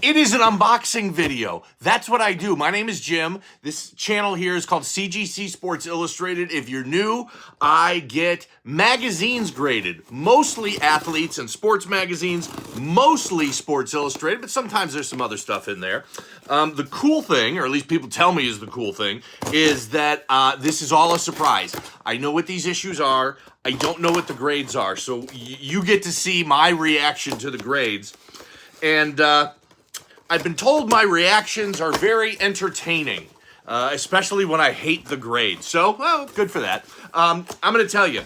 It is an unboxing video. That's what I do. My name is Jim. This channel here is called CGC Sports Illustrated. If you're new, I get magazines graded, mostly athletes and sports magazines, mostly Sports Illustrated, but sometimes there's some other stuff in there. The cool thing, or at least people tell me is the cool thing, is that this is all a surprise. I know what these issues are. I don't know what the grades are, so you get to see my reaction to the grades. And I've been told my reactions are very entertaining, especially when I hate the grade. So, well, good for that. I'm going to tell you,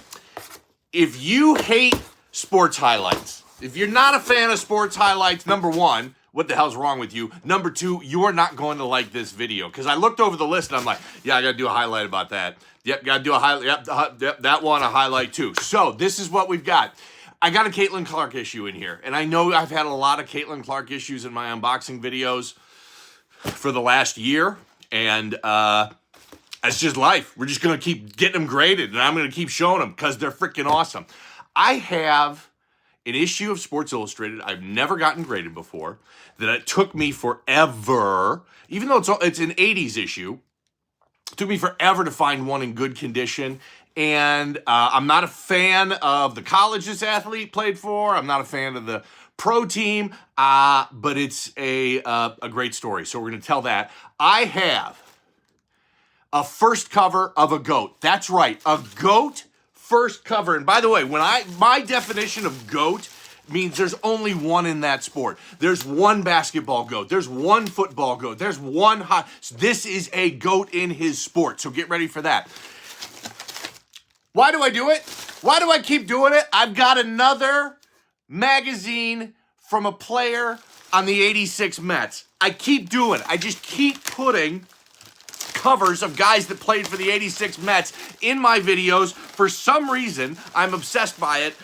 if you hate sports highlights, if you're not a fan of sports highlights, number one, what the hell's wrong with you? Number two, you are not going to like this video. Because I looked over the list and I'm like, yeah, I got to do a highlight about that. Yep, got to do a highlight. Yep, that one, a highlight too. So, this is what we've got. I got a Caitlyn Clark issue in here, and I know I've had a lot of Caitlyn Clark issues in my unboxing videos for the last year, and that's just life. We're just going to keep getting them graded, and I'm going to keep showing them because they're freaking awesome. I have an issue of Sports Illustrated I've never gotten graded before, that it took me forever, even though it's an 80s issue, it took me forever to find one in good condition. And I'm not a fan of the college this athlete played for. I'm not a fan of the pro team, but it's a great story. So we're going to tell that. I have a first cover of a GOAT. That's right, a GOAT first cover. And by the way, my definition of GOAT means there's only one in that sport. There's one basketball GOAT. There's one football GOAT. There's one this is a GOAT in his sport. So get ready for that. Why do I do it? Why do I keep doing it? I've got another magazine from a player on the 86 Mets. I keep doing it. I just keep putting covers of guys that played for the 86 Mets in my videos. For some reason, I'm obsessed by it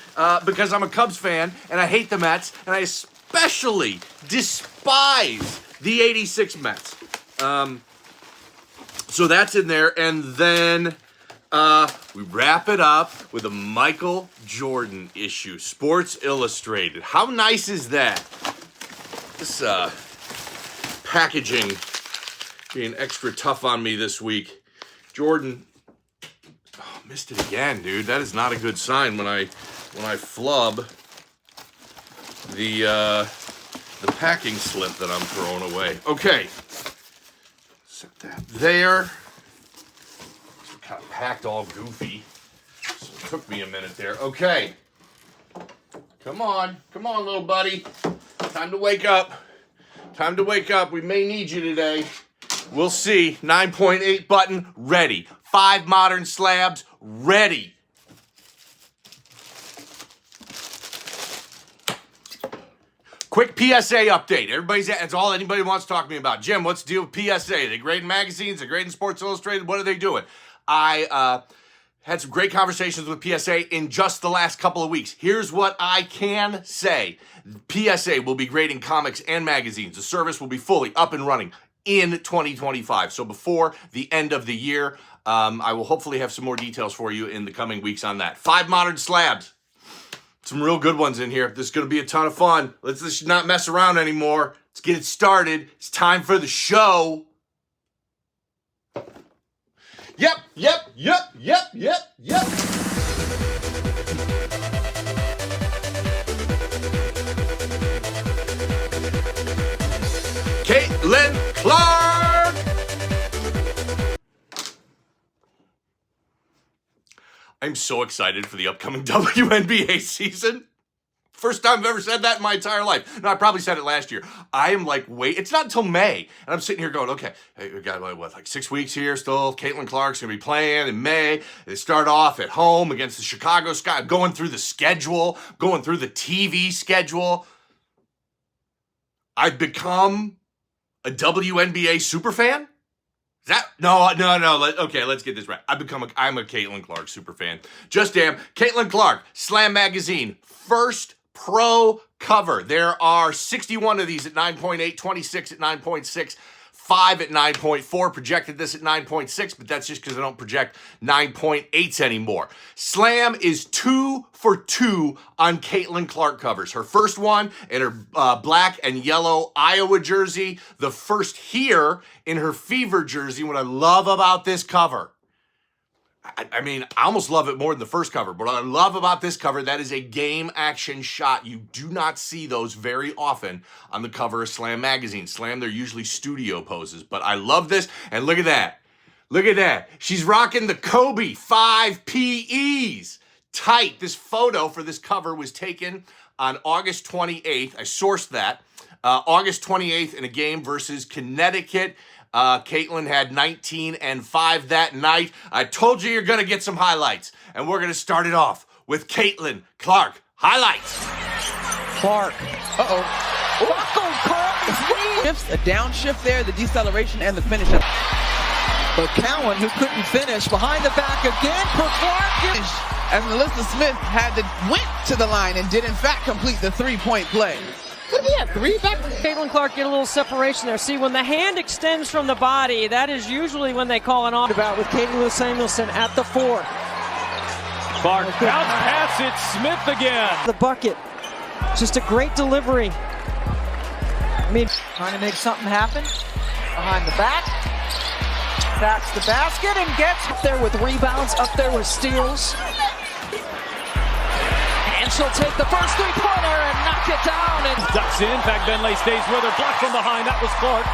because I'm a Cubs fan and I hate the Mets, and I especially despise the 86 Mets. So that's in there, and then we wrap it up with a Michael Jordan issue, Sports Illustrated. How nice is that? This packaging being extra tough on me this week. Jordan, missed it again, dude. That is not a good sign when I flub the packing slip that I'm throwing away. Okay, set that there. Kind of packed all goofy, so it took me a minute there. Okay, come on, little buddy. Time to wake up. Time to wake up. We may need you today. We'll see. 9.8 button, ready. 5 modern slabs, ready. Quick PSA update. That's all anybody wants to talk to me about. Jim, what's the deal with PSA? They grading magazines, they're grading Sports Illustrated. What are they doing? I had some great conversations with PSA in just the last couple of weeks. Here's what I can say. PSA will be grading comics and magazines. The service will be fully up and running in 2025. So before the end of the year, I will hopefully have some more details for you in the coming weeks on that. 5 modern slabs. Some real good ones in here. This is going to be a ton of fun. Let's not mess around anymore. Let's get it started. It's time for the show. Yep. Caitlyn Clark! I'm so excited for the upcoming WNBA season. First time I've ever said that in my entire life. No, I probably said it last year. I am like, wait, it's not until May. And I'm sitting here going, okay, hey, we got, like 6 weeks here still. Caitlyn Clark's going to be playing in May. They start off at home against the Chicago Sky. I'm going through the schedule, going through the TV schedule. I've become a WNBA superfan? No. Okay, let's get this right. I'm a Caitlyn Clark superfan. Just damn. Caitlyn Clark, Slam Magazine, first pro cover. There are 61 of these at 9.8, 26 at 9.6, 5 at 9.4, projected this at 9.6, but that's just because I don't project 9.8s anymore. Slam is 2 for 2 on Caitlyn Clark covers. Her first one in her black and yellow Iowa jersey, the first here in her Fever jersey. What I love about this cover, I mean, I almost love it more than the first cover, but what I love about this cover, that is a game action shot. You do not see those very often on the cover of Slam magazine. Slam, they're usually studio poses, but I love this, and look at that. Look at that. She's rocking the Kobe 5 PEs. Tight. This photo for this cover was taken on August 28th. I sourced that. August 28th in a game versus Connecticut. Caitlyn had 19 and 5 that night. I told you you're going to get some highlights. And we're going to start it off with Caitlyn Clark highlights. Clark. Shifts, a downshift there, the deceleration and the finish. But Cowan, who couldn't finish, behind the back again for Clark. As Melissa Smith went to the line and did in fact complete the three-point play. What did he have, 3 back? Caitlyn Clark get a little separation there. See, when the hand extends from the body, that is usually when they call an off. About with Caitlyn Samuelson at the 4. Clark bounce pass it, Smith again. The bucket, just a great delivery. I mean, trying to make something happen. Behind the back, backs the basket and gets up there with rebounds, up there with steals. And she'll take the first three-pointer and knock it down. And ducks in. In fact, Benley stays with her. Blocked from behind. That was Clark.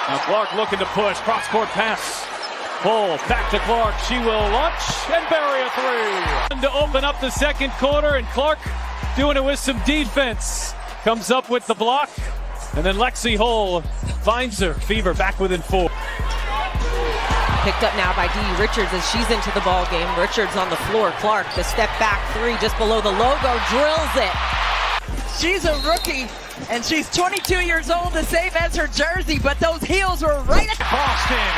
Now Clark looking to push. Cross-court pass. Pull. Back to Clark. She will launch and bury a 3. To open up the second quarter, and Clark doing it with some defense. Comes up with the block. And then Lexi Hull finds her. Fever back within 4. Picked up now by Dee Richards as she's into the ball game. Richards on the floor. Clark, the step back 3 just below the logo, drills it. She's a rookie, and she's 22 years old, the same as her jersey, but those heels were right at Boston.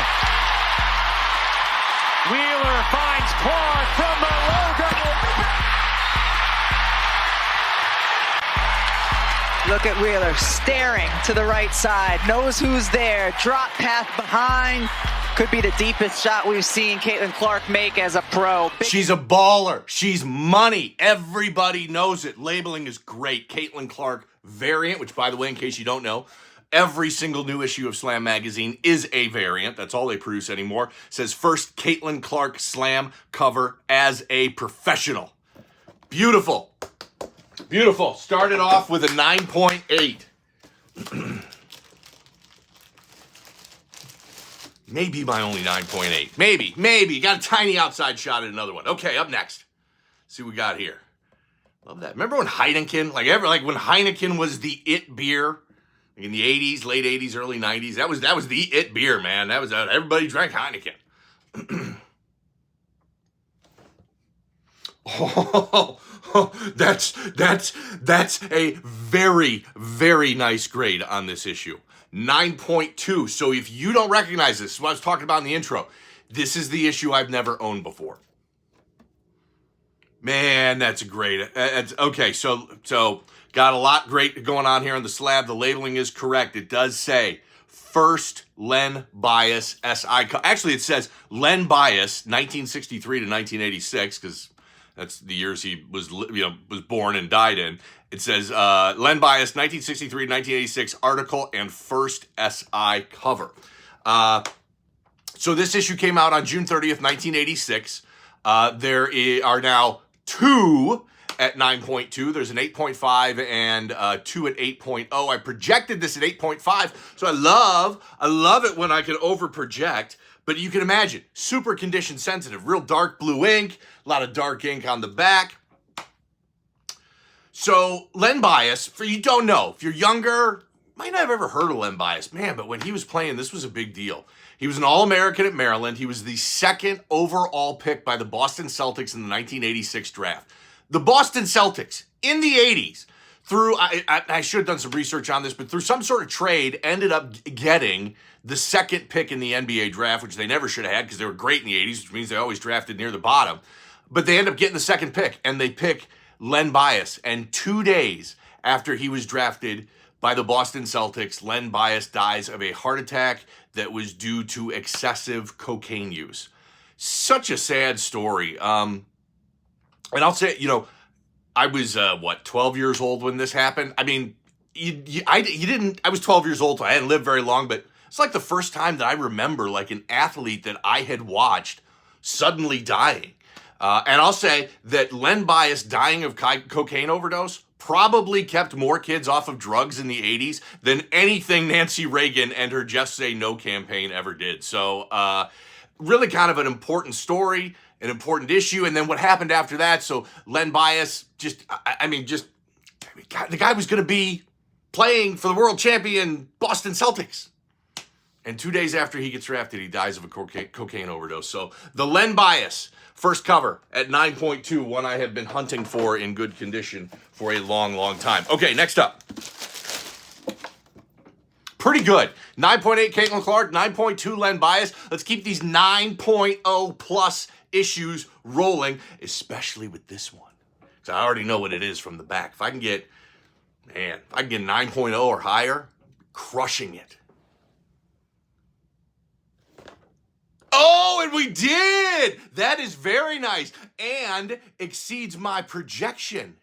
Wheeler finds Clark from the logo. Look at Wheeler staring to the right side, knows who's there, drop path behind. Could be the deepest shot we've seen Caitlyn Clark make as a pro. She's a baller. She's money. Everybody knows it. Labeling is great. Caitlyn Clark variant, which, by the way, in case you don't know, every single new issue of Slam magazine is a variant. That's all they produce anymore. It says first Caitlyn Clark Slam cover as a professional. Beautiful. Beautiful. Started off with a 9.8. Maybe my only 9.8. Maybe. Got a tiny outside shot at another one. Okay, up next. See what we got here. Love that. Remember when Heineken, like when Heineken was the it beer in the 80s, late 80s, early 90s? That was the it beer, man. That was everybody drank Heineken. That's a very, very nice grade on this issue. 9.2. So if you don't recognize this, what I was talking about in the intro, this is the issue I've never owned before. Man, that's great. Okay, so got a lot great going on here on the slab. The labeling is correct. It does say first Len Bias SI. Actually, it says Len Bias 1963 to 1986 because that's the years he was born and died in. It says Len Bias 1963 to 1986 article and first SI cover. So this issue came out on June 30th, 1986. There are now 2 at 9.2. There's an 8.5 and 2 at 8.0. I projected this at 8.5, so I love it when I can over project. But you can imagine, super condition sensitive, real dark blue ink, a lot of dark ink on the back. So Len Bias, for you don't know, if you're younger, might not have ever heard of Len Bias. Man, but when he was playing, this was a big deal. He was an All-American at Maryland. He was the second overall pick by the Boston Celtics in the 1986 draft. The Boston Celtics, in the 80s, through, I should have done some research on this, but through some sort of trade, ended up getting the second pick in the NBA draft, which they never should have had because they were great in the 80s, which means they always drafted near the bottom. But they end up getting the second pick, and they pick Len Bias. And 2 days after he was drafted by the Boston Celtics. Len Bias dies of a heart attack that was due to excessive cocaine use. Such a sad story. And I'll say, I was, 12 years old when this happened. I mean, I was 12 years old, so I hadn't lived very long, but it's like the first time that I remember like an athlete that I had watched suddenly dying. And I'll say that Len Bias dying of cocaine overdose probably kept more kids off of drugs in the 80s than anything Nancy Reagan and her Just Say No campaign ever did. So really kind of an important story, an important issue. And then what happened after that, so Len Bias the guy was going to be playing for the world champion Boston Celtics. And 2 days after he gets drafted, he dies of a cocaine overdose. So the Len Bias first cover at 9.2, one I have been hunting for in good condition for a long, long time. Okay, next up. Pretty good. 9.8 Caitlyn Clark, 9.2 Len Bias. Let's keep these 9.0 plus issues rolling, especially with this one. Because I already know what it is from the back. If I can get 9.0 or higher, crushing it. Oh, and we did! That is very nice and exceeds my projection.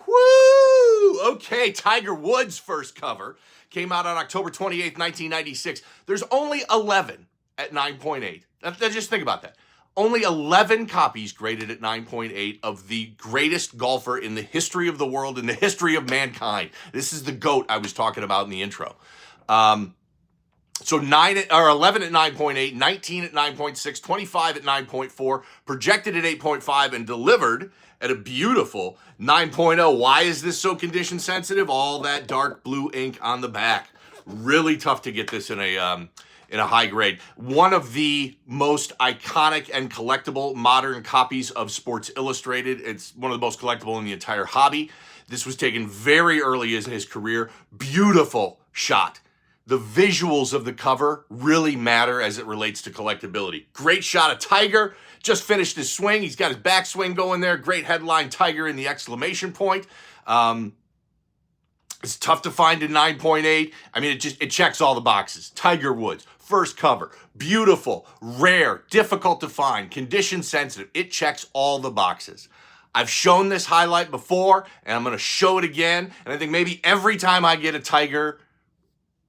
Woo! Okay, Tiger Woods' first cover came out on October 28th, 1996. There's only 11 at 9.8. Just think about that. Only 11 copies graded at 9.8 of the greatest golfer in the history of the world, in the history of mankind. This is the GOAT I was talking about in the intro. So 11 at 9.8, 19 at 9.6, 25 at 9.4, projected at 8.5, and delivered at a beautiful 9.0. Why is this so condition sensitive? All that dark blue ink on the back. Really tough to get this in a high grade. One of the most iconic and collectible modern copies of Sports Illustrated. It's one of the most collectible in the entire hobby. This was taken very early in his career. Beautiful shot. The visuals of the cover really matter as it relates to collectability. Great shot of Tiger. Just finished his swing. He's got his backswing going there. Great headline, Tiger in the exclamation point. It's tough to find in 9.8. I mean, it checks all the boxes. Tiger Woods, first cover. Beautiful, rare, difficult to find, condition sensitive. It checks all the boxes. I've shown this highlight before, and I'm going to show it again. And I think maybe every time I get a Tiger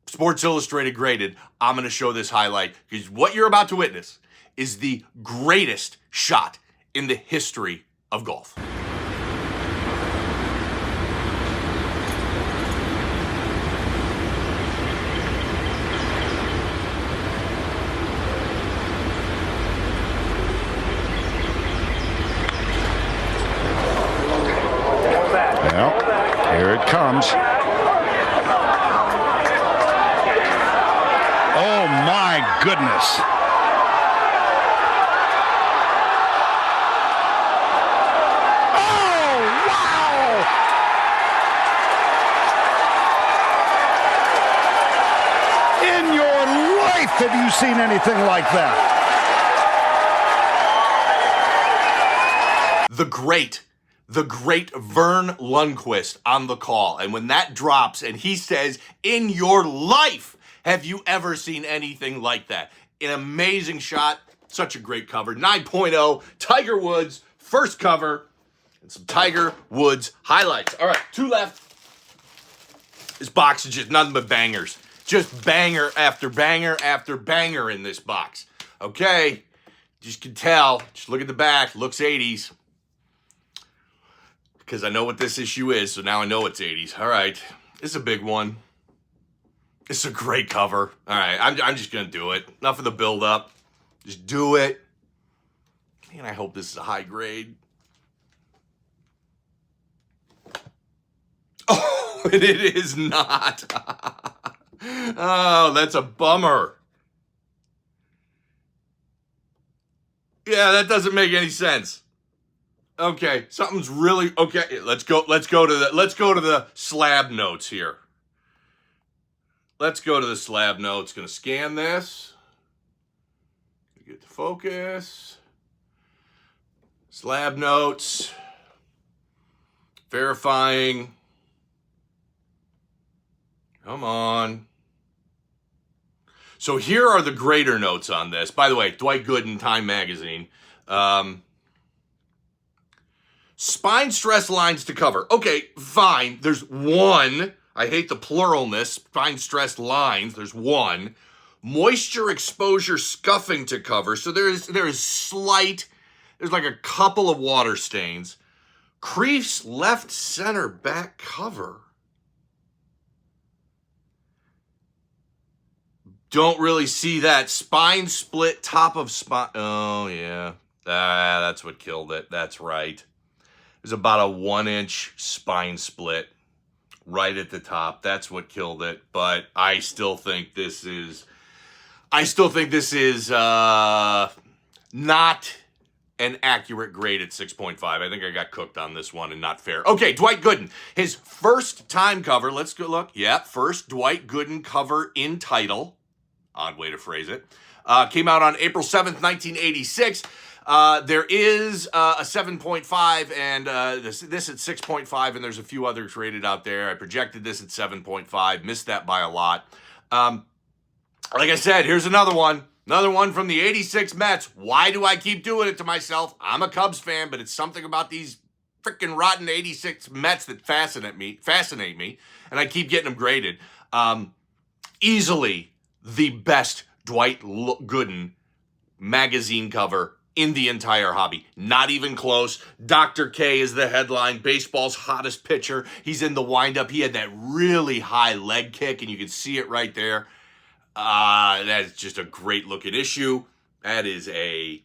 Sports Illustrated graded, I'm going to show this highlight because what you're about to witness is the greatest shot in the history of golf. Well, here it comes. Oh my goodness. Oh, wow. In your life have you seen anything like that? The great Vern Lundquist on the call. And when that drops and he says, in your life, have you ever seen anything like that? An amazing shot. Such a great cover. 9.0, Tiger Woods, first cover, and some Tiger Woods highlights. All right, two left. This box is just nothing but bangers. Just banger after banger after banger in this box. Okay, just can tell. Just look at the back. Looks 80s. Because I know what this issue is, so now I know it's 80s. All right, this is a big one. It's a great cover. All right, I'm just going to do it. Enough of the build-up. Just do it. And I hope this is a high grade. Oh, and it is not. Oh, that's a bummer. Yeah, that doesn't make any sense. Okay, something's really okay. Let's go to the slab notes here. Let's go to the slab notes. Going to scan this. Get to focus. Slab notes. Verifying. Come on. So here are the grader notes on this. By the way, Dwight Gooden Time magazine. Spine stress lines to cover. Okay, fine. There's one. I hate the pluralness. Spine stress lines. There's one. Moisture exposure scuffing to cover. So there is slight. There's like a couple of water stains. Crease left center back cover. Don't really see that. Spine split, top of spine. Oh, yeah. That's what killed it. That's right. There's about a 1-inch spine split right at the top. That's what killed it. But I still think this is not an accurate grade at 6.5. I think I got cooked on this one and not fair. Okay, Dwight Gooden. His first time cover. Let's go look. Yeah, first Dwight Gooden cover in title. Odd way to phrase it. Came out on April 7th, 1986. There is a 7.5 and this at 6.5, and there's a few others rated out there. I projected this at 7.5. Missed that by a lot. Like I said, here's another one. Another one from the 86 Mets. Why do I keep doing it to myself? I'm a Cubs fan, but it's something about these freaking rotten 86 Mets that fascinate me, and I keep getting them graded. Easily the best Dwight Gooden magazine cover in the entire hobby. Not even close. Dr. K is the headline. Baseball's hottest pitcher. He's in the windup. He had that really high leg kick, and you can see it right there. That's just a great looking issue. That is a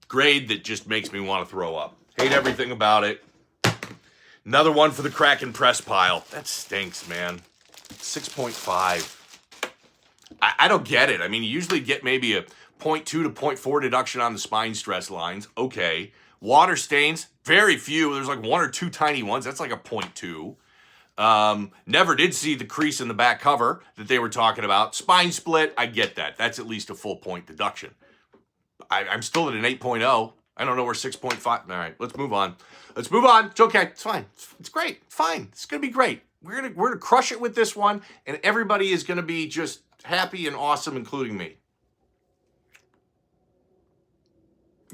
grade that just makes me want to throw up. Hate everything about it. Another one for the crack and press pile. That stinks, man. 6.5. I don't get it. I mean, you usually get maybe a 0.2 to 0.4 deduction on the spine stress lines. Okay. Water stains, very few. There's like one or two tiny ones. That's like a 0.2. Never did see the crease in the back cover that they were talking about. Spine split, I get that. That's at least a full point deduction. I'm still at an 8.0. I don't know where 6.5. All right, let's move on. Let's move on. It's okay. It's fine. It's great. Fine. It's gonna be great. We're gonna crush it with this one, and everybody is gonna be just happy and awesome, including me.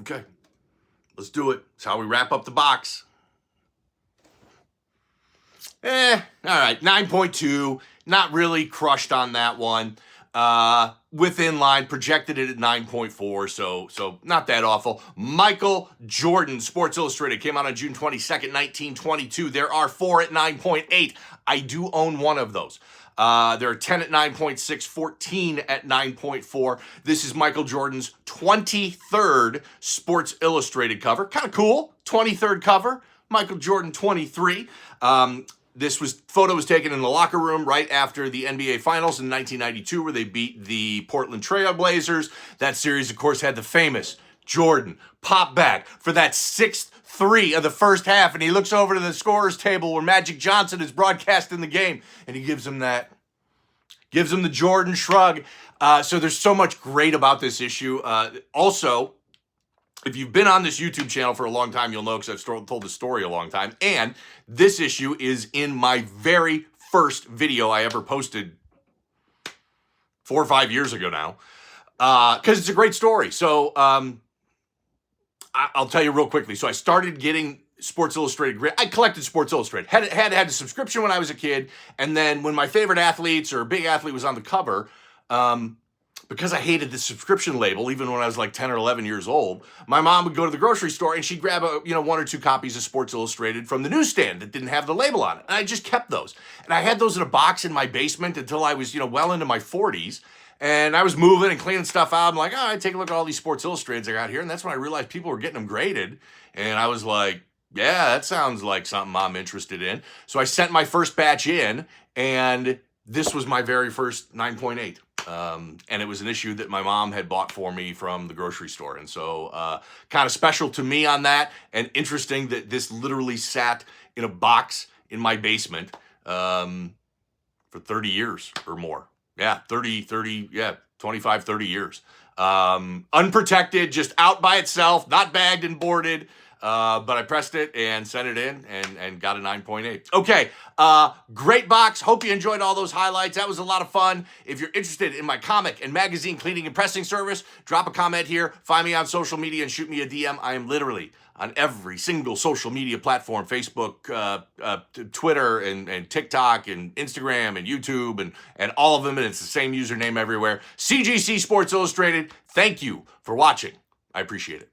Okay, let's do it. It's how we wrap up the box. All right, 9.2. Not really crushed on that one. Within line, projected it at 9.4, so not that awful. Michael Jordan, Sports Illustrated, came out on June 22nd, 1922. There are 4 at 9.8. I do own one of those. There are 10 at 9.6, 14 at 9.4. This is Michael Jordan's 23rd Sports Illustrated cover. Kind of cool. 23rd cover. Michael Jordan 23. Photo was taken in the locker room right after the NBA Finals in 1992, where they beat the Portland Trail Blazers. That series, of course, had the famous Jordan pop back for that 6th 3 of the first half, and he looks over to the scorer's table where Magic Johnson is broadcasting the game, and he gives him the Jordan shrug. So there's so much great about this issue. Also, if you've been on this YouTube channel for a long time, you'll know, because I've told the story a long time, and this issue is in my very first video I ever posted 4 or 5 years ago now, because it's a great story. So I'll tell you real quickly. So I started getting Sports Illustrated. I collected Sports Illustrated. Had a subscription when I was a kid, and then when my favorite athletes or a big athlete was on the cover, because I hated the subscription label, even when I was like 10 or 11 years old, my mom would go to the grocery store and she'd grab 1 or 2 copies of Sports Illustrated from the newsstand that didn't have the label on it. And I just kept those. And I had those in a box in my basement until I was, well into my 40s. And I was moving and cleaning stuff out. I'm like, all right, take a look at all these Sports Illustrateds I got here. And that's when I realized people were getting them graded. And I was like, yeah, that sounds like something I'm interested in. So I sent my first batch in, and this was my very first 9.8. And it was an issue that my mom had bought for me from the grocery store. And so kind of special to me on that, and interesting that this literally sat in a box in my basement for 30 years or more. Yeah, 25, 30 years. Unprotected, just out by itself, not bagged and boarded. but I pressed it and sent it in and got a 9.8. Okay, great box. Hope you enjoyed all those highlights. That was a lot of fun. If you're interested in my comic and magazine cleaning and pressing service, drop a comment here. Find me on social media and shoot me a DM. I am literally on every single social media platform, Facebook, Twitter, and TikTok, and Instagram, and YouTube, and all of them, and it's the same username everywhere. CGC Sports Illustrated, thank you for watching. I appreciate it.